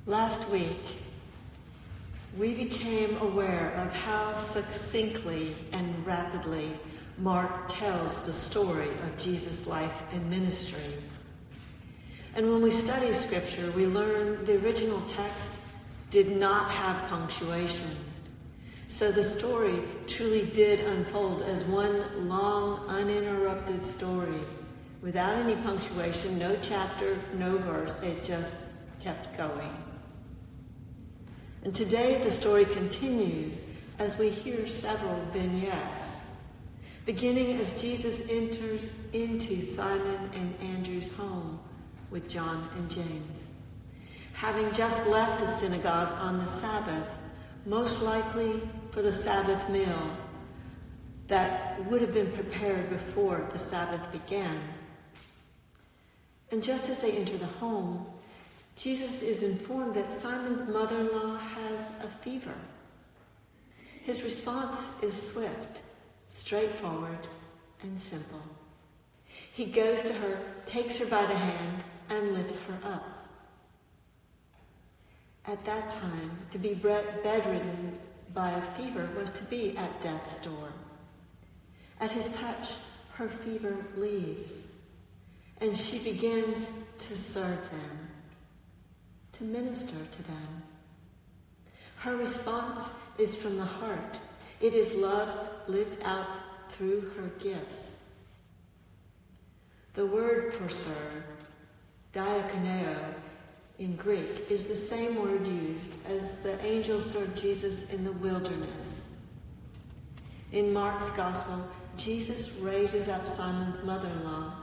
Last week, we became aware of how succinctly and rapidly Mark tells the story of Jesus' life and ministry. And when we study Scripture, we learn the original text did not have punctuation. So the story truly did unfold as one long, uninterrupted story. Without any punctuation, no chapter, no verse, it just kept going. And today the story continues as we hear several vignettes, beginning as Jesus enters into Simon and Andrew's home with John and James. Having just left the synagogue on the Sabbath, most likely for the Sabbath meal that would have been prepared before the Sabbath began. And just as they enter the home, Jesus is informed that Simon's mother-in-law has a fever. His response is swift, straightforward, and simple. He goes to her, takes her by the hand, and lifts her up. At that time, to be bedridden by a fever was to be at death's door. At his touch, her fever leaves, and she begins to serve them, to minister to them. Her response is from the heart. It is love lived out through her gifts. The word for serve, diakoneo, in Greek, is the same word used as the angels served Jesus in the wilderness. In Mark's Gospel, Jesus raises up Simon's mother-in-law,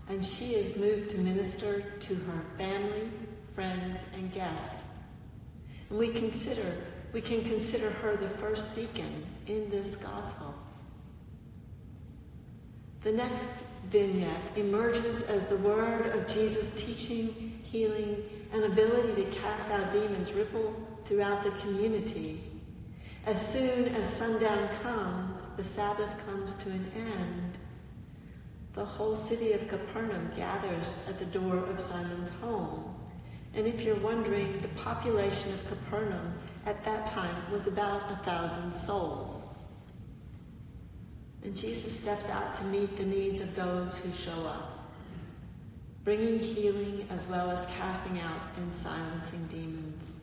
and she is moved to minister to her family, friends, and guests. And we can consider her the first deacon in this gospel. The next vignette emerges as the word of Jesus' teaching, healing, and ability to cast out demons ripple throughout the community. As soon as sundown comes, the Sabbath comes to an end. The whole city of Capernaum gathers at the door of Simon's home. And if you're wondering, the population of Capernaum at that time was about 1,000 souls. And Jesus steps out to meet the needs of those who show up, bringing healing as well as casting out and silencing demons.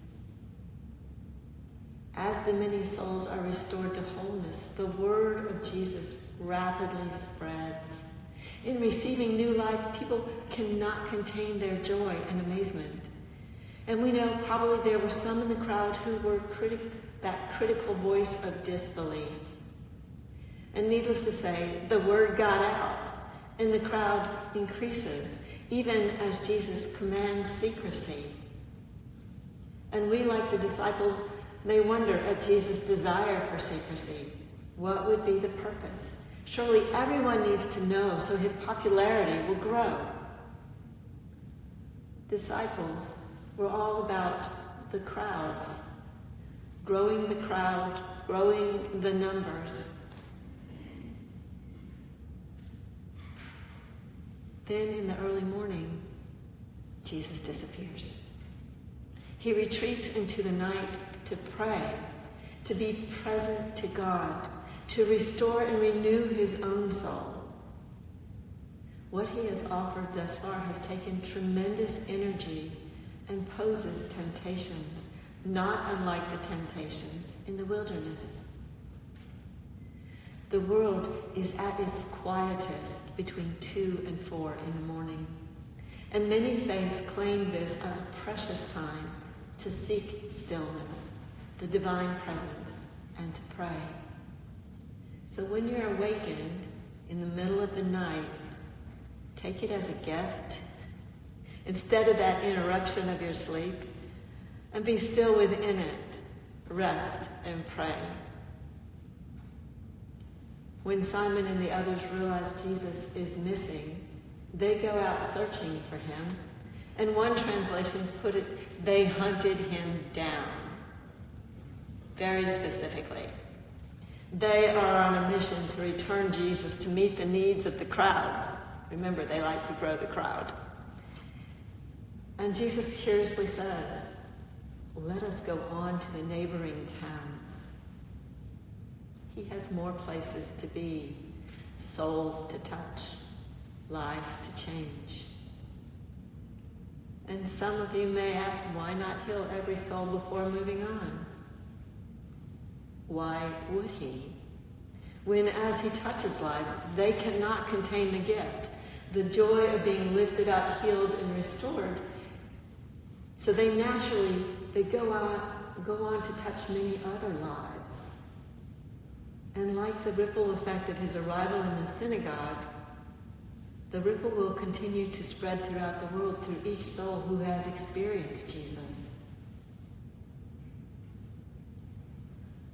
As the many souls are restored to wholeness, the word of Jesus rapidly spreads. In receiving new life, people cannot contain their joy and amazement. And we know probably there were some in the crowd who were that critical voice of disbelief. And needless to say, the word got out, and the crowd increases, even as Jesus commands secrecy. And we, like the disciples, may wonder at Jesus' desire for secrecy. What would be the purpose? Surely everyone needs to know, so his popularity will grow. Disciples were all about the crowds, growing the crowd, growing the numbers. Then in the early morning, Jesus disappears. He retreats into the night to pray, to be present to God, to restore and renew his own soul. What he has offered thus far has taken tremendous energy and poses temptations, not unlike the temptations in the wilderness. The world is at its quietest between 2 and 4 in the morning, and many faiths claim this as a precious time to seek stillness, the divine presence, and to pray. So when you're awakened in the middle of the night, take it as a gift instead of that interruption of your sleep, and be still within it. Rest and pray. When Simon and the others realize Jesus is missing, they go out searching for him. And one translation put it, they hunted him down. Very specifically. They are on a mission to return Jesus to meet the needs of the crowds. Remember, they like to grow the crowd. And Jesus curiously says, let us go on to the neighboring towns. He has more places to be, souls to touch, lives to change. And some of you may ask, why not heal every soul before moving on? Why would he? When as he touches lives, they cannot contain the gift, the joy of being lifted up, healed, and restored. So they naturally, go on to touch many other lives. And like the ripple effect of his arrival in the synagogue, the ripple will continue to spread throughout the world through each soul who has experienced Jesus.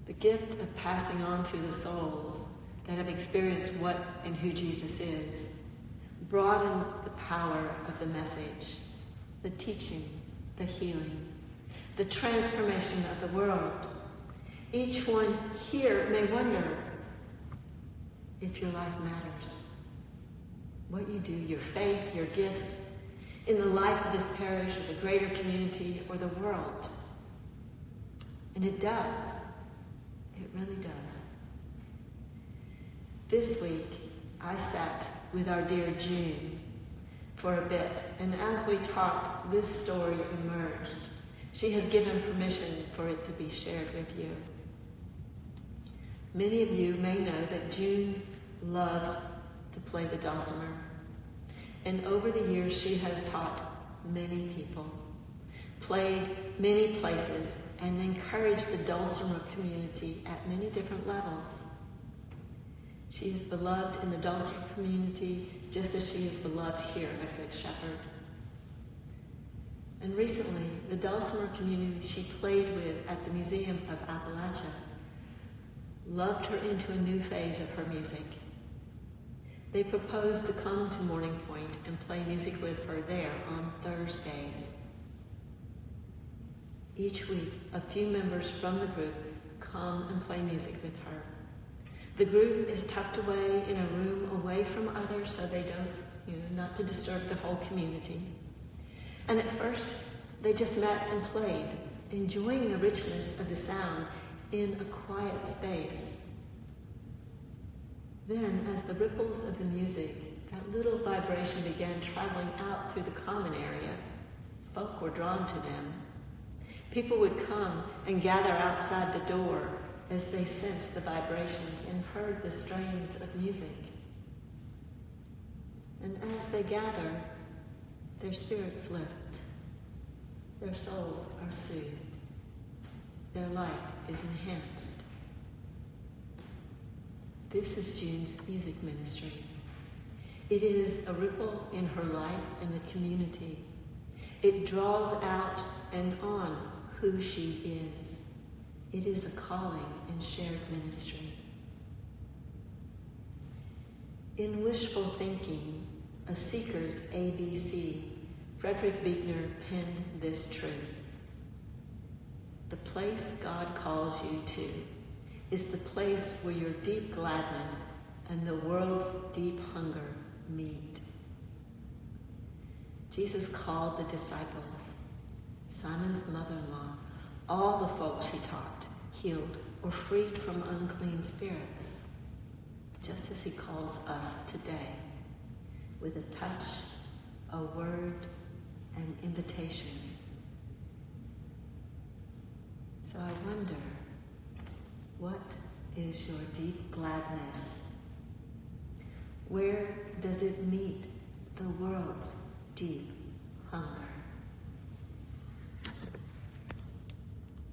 The gift of passing on through the souls that have experienced what and who Jesus is broadens the power of the message, the teaching, the healing, the transformation of the world. Each one here may wonder if your life matters. What you do, your faith, your gifts, in the life of this parish or the greater community or the world. And it does. It really does. This week, I sat with our dear June for a bit, and as we talked, this story emerged. She has given permission for it to be shared with you. Many of you may know that June loves to play the dulcimer, and over the years she has taught many people, played many places, and encouraged the dulcimer community at many different levels. She is beloved in the dulcimer community just as she is beloved here at Good Shepherd. And recently, the dulcimer community she played with at the Museum of Appalachia loved her into a new phase of her music. They proposed to come to Morning Point and play music with her there on Thursdays. Each week, a few members from the group come and play music with her. The group is tucked away in a room away from others so they don't, not to disturb the whole community. And at first, they just met and played, enjoying the richness of the sound in a quiet space. Then, as the ripples of the music, that little vibration began traveling out through the common area, folk were drawn to them. People would come and gather outside the door as they sensed the vibrations and heard the strains of music. And as they gather, their spirits lift, their souls are soothed, their life is enhanced. This is June's music ministry. It is a ripple in her life and the community. It draws out and on who she is. It is a calling and shared ministry. In Wishful Thinking, a seeker's ABC, Frederick Buechner penned this truth. The place God calls you to is the place where your deep gladness and the world's deep hunger meet. Jesus called the disciples, Simon's mother-in-law, all the folks he taught, healed, or freed from unclean spirits, just as he calls us today, with a touch, a word, an invitation. So I wonder, what is your deep gladness? Where does it meet the world's deep hunger?